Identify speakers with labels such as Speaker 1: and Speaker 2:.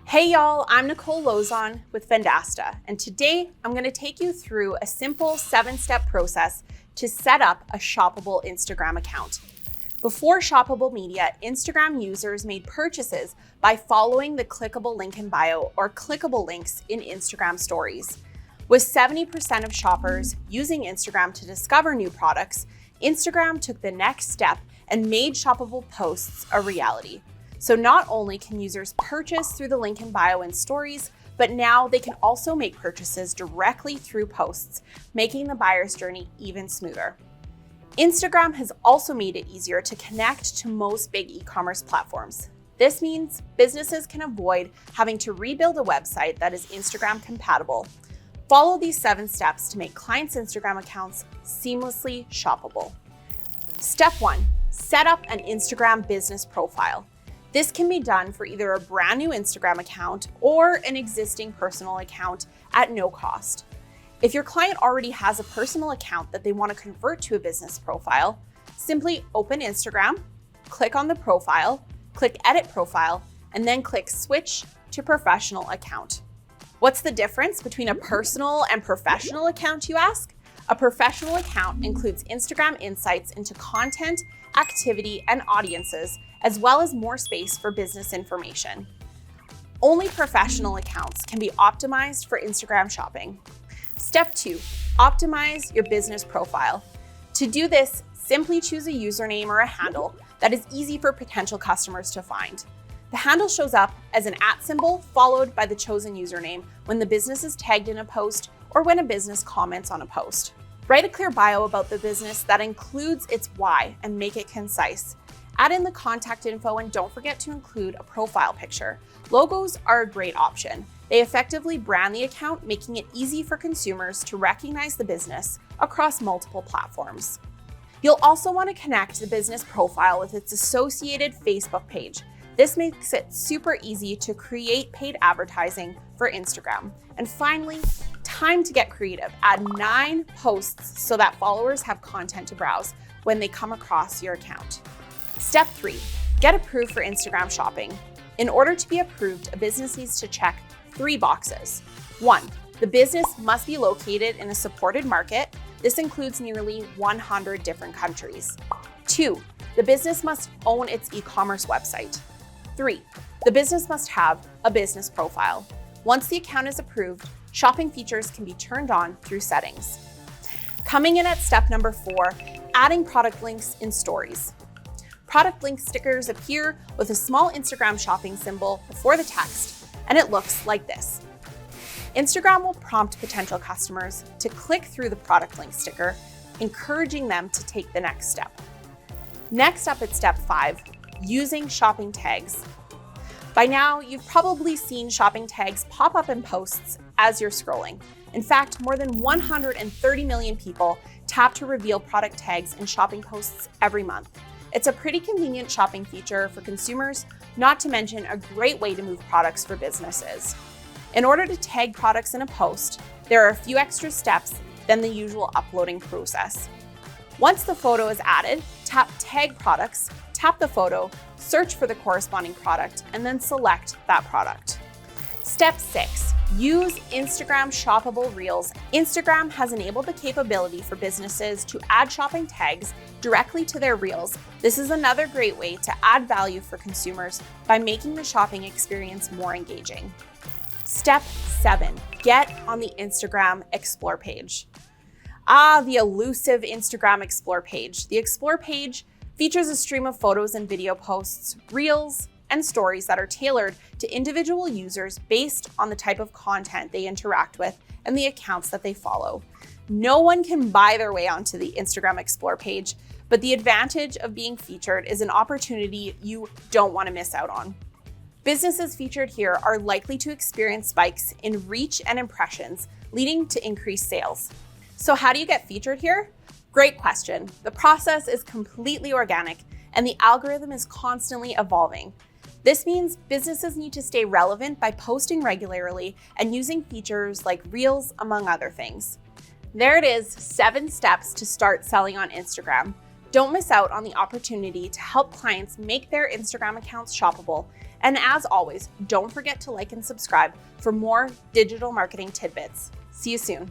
Speaker 1: Hey y'all, I'm Nicole Lozon with Vendasta, and today I'm going to take you through a simple 7-step process to set up a shoppable Instagram account. Before Shoppable Media, Instagram users made purchases by following the clickable link in bio or clickable links in Instagram stories. With 70% of shoppers using Instagram to discover new products, Instagram took the next step and made shoppable posts a reality. So not only can users purchase through the link in bio in stories, but now they can also make purchases directly through posts, making the buyer's journey even smoother. Instagram has also made it easier to connect to most big e-commerce platforms. This means businesses can avoid having to rebuild a website that is Instagram compatible. Follow these 7 steps to make clients' Instagram accounts seamlessly shoppable. Step 1, set up an Instagram business profile. This can be done for either a brand new Instagram account or an existing personal account at no cost. If your client already has a personal account that they want to convert to a business profile, simply open Instagram, click on the profile, click Edit Profile, and then click Switch to Professional Account. What's the difference between a personal and professional account, you ask? A professional account includes Instagram insights into content, activity, and audiences, as well as more space for business information. Only professional accounts can be optimized for Instagram shopping. Step 2, optimize your business profile. To do this, simply choose a username or a handle that is easy for potential customers to find. The handle shows up as an @ symbol followed by the chosen username when the business is tagged in a post or when a business comments on a post. Write a clear bio about the business that includes its why and make it concise. Add in the contact info and don't forget to include a profile picture. Logos are a great option. They effectively brand the account, making it easy for consumers to recognize the business across multiple platforms. You'll also want to connect the business profile with its associated Facebook page. This makes it super easy to create paid advertising for Instagram. And finally, time to get creative. Add 9 posts so that followers have content to browse when they come across your account. Step 3, get approved for Instagram shopping. In order to be approved, a business needs to check 3 boxes. 1, the business must be located in a supported market. This includes nearly 100 different countries. 2, the business must own its e-commerce website. 3, the business must have a business profile. Once the account is approved, shopping features can be turned on through settings. Coming in at step number 4, adding product links in stories. Product link stickers appear with a small Instagram shopping symbol before the text, and it looks like this. Instagram will prompt potential customers to click through the product link sticker, encouraging them to take the next step. Next up at step 5, using shopping tags. By now, you've probably seen shopping tags pop up in posts as you're scrolling. In fact, more than 130 million people tap to reveal product tags in shopping posts every month. It's a pretty convenient shopping feature for consumers, not to mention a great way to move products for businesses. In order to tag products in a post, there are a few extra steps than the usual uploading process. Once the photo is added, tap Tag Products, tap the photo, search for the corresponding product, and then select that product. Step 6, use Instagram shoppable Reels. Instagram has enabled the capability for businesses to add shopping tags directly to their Reels. This is another great way to add value for consumers by making the shopping experience more engaging. Step 7, get on the Instagram Explore page. The elusive Instagram Explore page. The Explore page features a stream of photos and video posts, Reels, and stories that are tailored to individual users based on the type of content they interact with and the accounts that they follow. No one can buy their way onto the Instagram Explore page, but the advantage of being featured is an opportunity you don't want to miss out on. Businesses featured here are likely to experience spikes in reach and impressions, leading to increased sales. So how do you get featured here? Great question. The process is completely organic, and the algorithm is constantly evolving. This means businesses need to stay relevant by posting regularly and using features like Reels, among other things. There it is, 7 steps to start selling on Instagram. Don't miss out on the opportunity to help clients make their Instagram accounts shoppable And as always, don't forget to like and subscribe for more digital marketing tidbits. See you soon.